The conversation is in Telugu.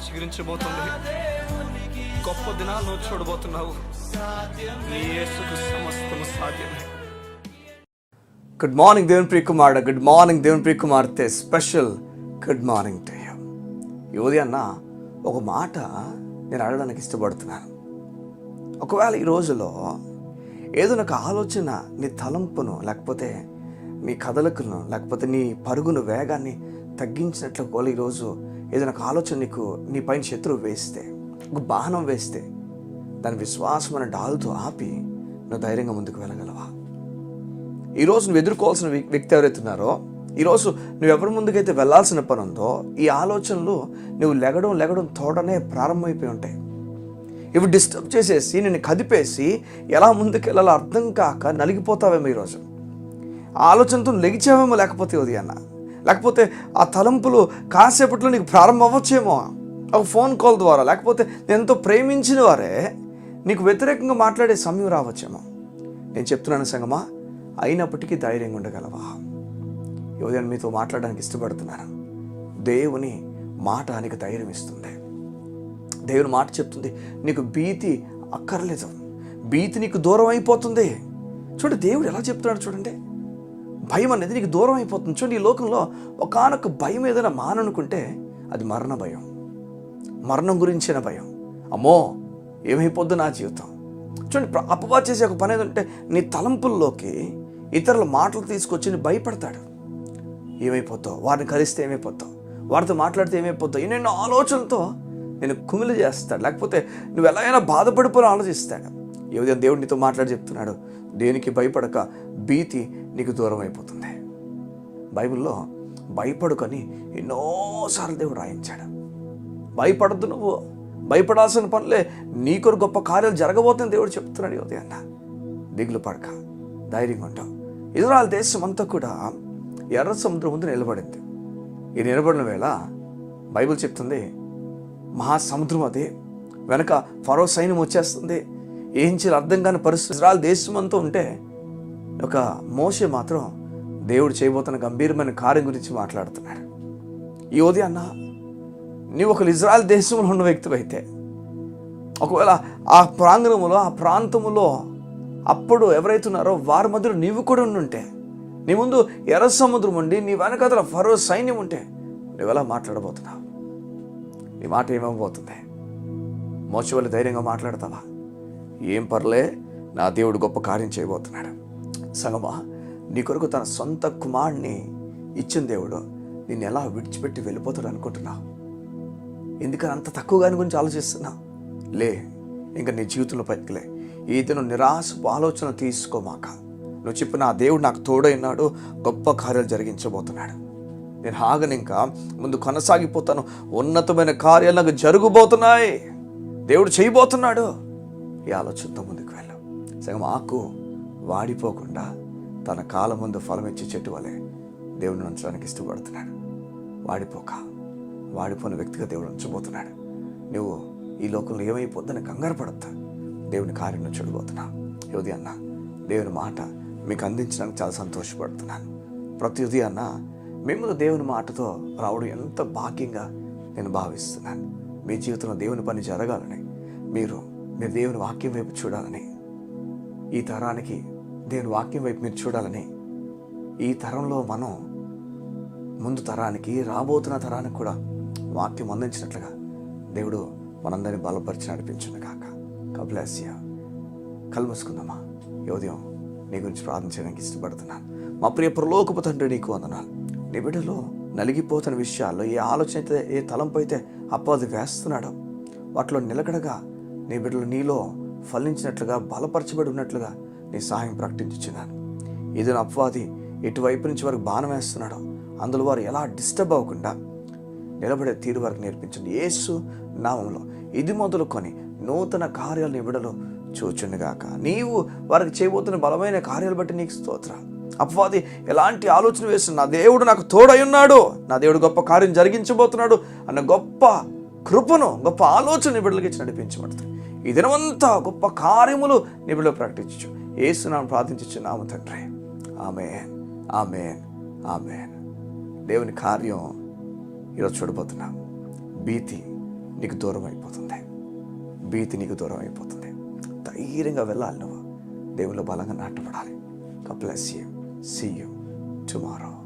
చిగురించబోతుంది. గొప్ప దినాలు నువ్వు చూడబోతున్నావు. నీ యేసుకు సమస్తము సాధ్యమే. గుడ్ మార్నింగ్ దేవుని ప్రియ కుమారుడు, గుడ్ మార్నింగ్ దేవుని ప్రియ కుమార్తె, special good morning to you. ఈ ఉదయాన్న ఒక మాట నేను అడగడానికి ఇష్టపడుతున్నాను. ఒకవేళ ఈ రోజులో ఏదో నాకు ఆలోచన నీ తలంపును, లేకపోతే నీ కదలికలను, లేకపోతే నీ పరుగును వేగాన్ని తగ్గించినట్లు కూడా ఈరోజు ఏదైనా ఒక ఆలోచన నీ పైన శత్రువు వేస్తే, ఒక బాణం వేస్తే, దాని విశ్వాసమైన డాలుతో ఆపి నువ్వు ధైర్యంగా ముందుకు వెళ్ళగలవా? ఈరోజు నువ్వు ఎదుర్కోవాల్సిన వ్యక్తి ఎవరైతే ఉన్నారో, ఈరోజు నువ్వు ఎవరి ముందుకైతే వెళ్ళాల్సిన పని ఉందో, ఈ ఆలోచనలు నువ్వు లెగడం తోడనే ప్రారంభమైపోయి ఉంటాయి. ఇవి డిస్టర్బ్ చేసేసి నిన్ను కదిపేసి ఎలా ముందుకు వెళ్ళాలో అర్థం కాక నలిగిపోతావేమో. ఈరోజు ఆలోచనతో లెగిచావేమో, లేకపోతే ఉదయాన్న, లేకపోతే ఆ తలంపులు కాసేపట్లో నీకు ప్రారంభం అవ్వచ్చేమో. ఒక ఫోన్ కాల్ ద్వారా, లేకపోతే ఎంతో ప్రేమించిన వారే నీకు వ్యతిరేకంగా మాట్లాడే సమయం రావచ్చేమో. నేను చెప్తున్నాను సంగమా, అయినప్పటికీ ధైర్యంగా ఉండగలవా? ఈ ఉదయం మీతో మాట్లాడడానికి ఇష్టపడుతున్నాను. దేవుని మాట నీకు ధైర్యం ఇస్తుంది. దేవుని మాట చెప్తుంది, నీకు భీతి అక్కర్లేదు, భీతి నీకు దూరం అయిపోతుంది. చూడండి దేవుడు ఎలా చెప్తున్నాడు చూడండి. భయం అనేది నీకు దూరం అయిపోతుంది. చూడండి, ఈ లోకంలో ఒకానొక భయం ఏదైనా మాననుకుంటే అది మరణ భయం, మరణం గురించిన భయం. అమ్మో ఏమైపోద్దు నా జీవితం. చూడండి, అపవాది చేసే ఒక పని ఏదంటే నీ తలంపుల్లోకి ఇతరుల మాటలు తీసుకొచ్చి నీ భయపడతాడు. ఏమైపోతావు, వారిని కలిస్తే ఏమైపోతావు, వారితో మాట్లాడితే ఏమైపోతావు, ఎన్నెన్నో ఆలోచనలతో నేను కుమిలి చేస్తాడు. లేకపోతే నువ్వు ఎలా అయినా బాధపడిపోయి ఆలోచిస్తాడు. ఈ ఉదయం దేవుడు నీతో మాట్లాడి చెప్తున్నాడు, దేనికి భయపడక, భీతి నీకు దూరం అయిపోతుంది. బైబిల్లో భయపడుకొని ఎన్నోసార్లు దేవుడు రాయించాడు. భయపడద్దు, నువ్వు భయపడాల్సిన పనులే, నీ కొరకు గొప్ప కార్యాలు జరగబోతుందని దేవుడు చెప్తున్నాడు. ఈ ఉదయాన్న దిగులు పడక, ధైర్యంగా ఉంటావు. ఇజ్రాయెల్ దేశం అంతా కూడా ఎర్ర సముద్రం ముందు నిలబడింది. ఈ నిలబడిన వేళ బైబిల్ చెప్తుంది, మహాసముద్రం అది, వెనక ఫరో సైన్యం వచ్చేస్తుంది. ఏం చేయాలి అర్థం కాని పరిస్థితి. ఇజ్రాయెల్ దేశం అంతా ఉంటే ఒక మోషే మాత్రం దేవుడు చేయబోతున్న గంభీరమైన కార్యం గురించి మాట్లాడుతున్నాడు. ఈ ఉదయాన్న నీవు ఒక ఇజ్రాయెల్ దేశంలో ఉన్న వ్యక్తి అయితే, ఒకవేళ ఆ ప్రాంగణంలో, ఆ ప్రాంతంలో అప్పుడు ఎవరైతే ఉన్నారో వారి మధ్యలో నీవు కూడా ఉండుంటే, నీ ముందు ఎర్ర సముద్రం ఉండి నీ వెనకాతల ఫరో సైన్యం ఉంటే నువ్వు ఎలా మాట్లాడబోతున్నావు? నీ మాట ఏమవబోతుంది? మోషే వల్ల ధైర్యంగా మాట్లాడతావా? ఏం పర్లే, నా దేవుడు గొప్ప కార్యం చేయబోతున్నాడు. సంగమా, నీ కొరకు తన సొంత కుమారుణ్ణి ఇచ్చిన దేవుడు నిన్ను ఎలా విడిచిపెట్టి వెళ్ళిపోతాడు అనుకుంటున్నావు? ఎందుకని అంత తక్కువగాని గురించి ఆలోచిస్తున్నావు? లే, ఇంకా నీ జీవితంలో పైకిలే. ఈతను నిరాశపు ఆలోచన తీసుకోమాక. నువ్వు చెప్పిన ఆ దేవుడు నాకు తోడైనాడు, గొప్ప కార్యాలు జరిగించబోతున్నాడు. నేను హాగని ఇంకా ముందు కొనసాగిపోతాను. ఉన్నతమైన కార్యాలు నాకు జరగబోతున్నాయి, దేవుడు చేయబోతున్నాడు. ఈ ఆలోచనతో ముందుకు వెళ్ళు. సగం ఆకు వాడిపోకుండా తన కాలం ముందు ఫలం ఇచ్చే చెట్టు వలె దేవుడిని ఉంచడానికి ఇష్టపడుతున్నాడు. వాడిపోయిన వ్యక్తిగా దేవుడు ఉంచబోతున్నాడు. నువ్వు ఈ లోకంలో ఏమైపోద్దని కంగారు పడద్దు. దేవుని కార్యం చూడబోతున్నావు. ఉదయాన్న దేవుని మాట మీకు అందించడానికి చాలా సంతోషపడుతున్నాను. ప్రతి ఉదయాన్న మీ ముందు దేవుని మాటతో రావడం ఎంత భాగ్యంగా నేను భావిస్తున్నాను. మీ జీవితంలో దేవుని పని జరగాలని, మీరు దేవుని వాక్యం వైపు చూడాలని, ఈ తరానికి దేవుని వాక్యం వైపు మీరు చూడాలని, ఈ తరంలో మనం ముందు తరానికి, రాబోతున్న తరానికి కూడా వాక్యం అందించినట్లుగా దేవుడు మనందరినీ బలపరిచి నడిపించును కాక. కబ్లాసియా కళ్ళు మూసుకుందామా? ఈ ఉదయం నీ గురించి ప్రార్థించడానికి ఇష్టపడుతున్నాను. మా ప్రియ పరలోకపు తండ్రి, నీకు వందనాలు. నీ బిడ్డలో నలిగిపోతున్న విషయాల్లో ఏ ఆలోచన అయితే, ఏ తలంపు అయితే అపవాది వేస్తున్నాడో వాటిలో నిలకడగా నీ బిడ్డలు నీలో ఫలించినట్లుగా, బలపరచబడి ఉన్నట్లుగా నీ సహాయం ప్రకటించుచున్నాను. ఏదైనా అపవాది ఎటువైపు నుంచి వరకు బాణం వేస్తున్నాడో అందులో వారు ఎలా డిస్టర్బ్ అవ్వకుండా నిలబడే తీరు వరకు నేర్పించండి. యేసు నామములో ఇది మొదలుకొని నూతన కార్యాలు నీ బిడ్డలు చూచుండుగాక. నీవు వారికి చేయబోతున్న బలమైన కార్యాలు బట్టి నీకు స్తోత్రాలు. అపవాది ఎలాంటి ఆలోచన వేస్తున్నా, నా దేవుడు నాకు తోడై ఉన్నాడు, నా దేవుడు గొప్ప కార్యం జరిగించబోతున్నాడు అన్న గొప్ప కృపను, గొప్ప ఆలోచన నీ బిడ్డలకి ఇచ్చి నడిపించబడుతుంది. ఈ దినమంతా గొప్ప కార్యములు నీ బిడ్డలు ప్రకటించు. యేసు నామమున ప్రార్థించుచున్నాము తండ్రి. ఆమేన్, ఆమేన్, ఆమేన్. దేవుని కార్యం ఈరోజు చూడబోతున్నాం. భీతి నీకు దూరం అయిపోతుంది, భీతి నీకు దూరం అయిపోతుంది. ధైర్యంగా వెళ్ళాలి, నువ్వు దేవుళ్ళ బలంగా నాటపడాలి. God bless you. See you tomorrow.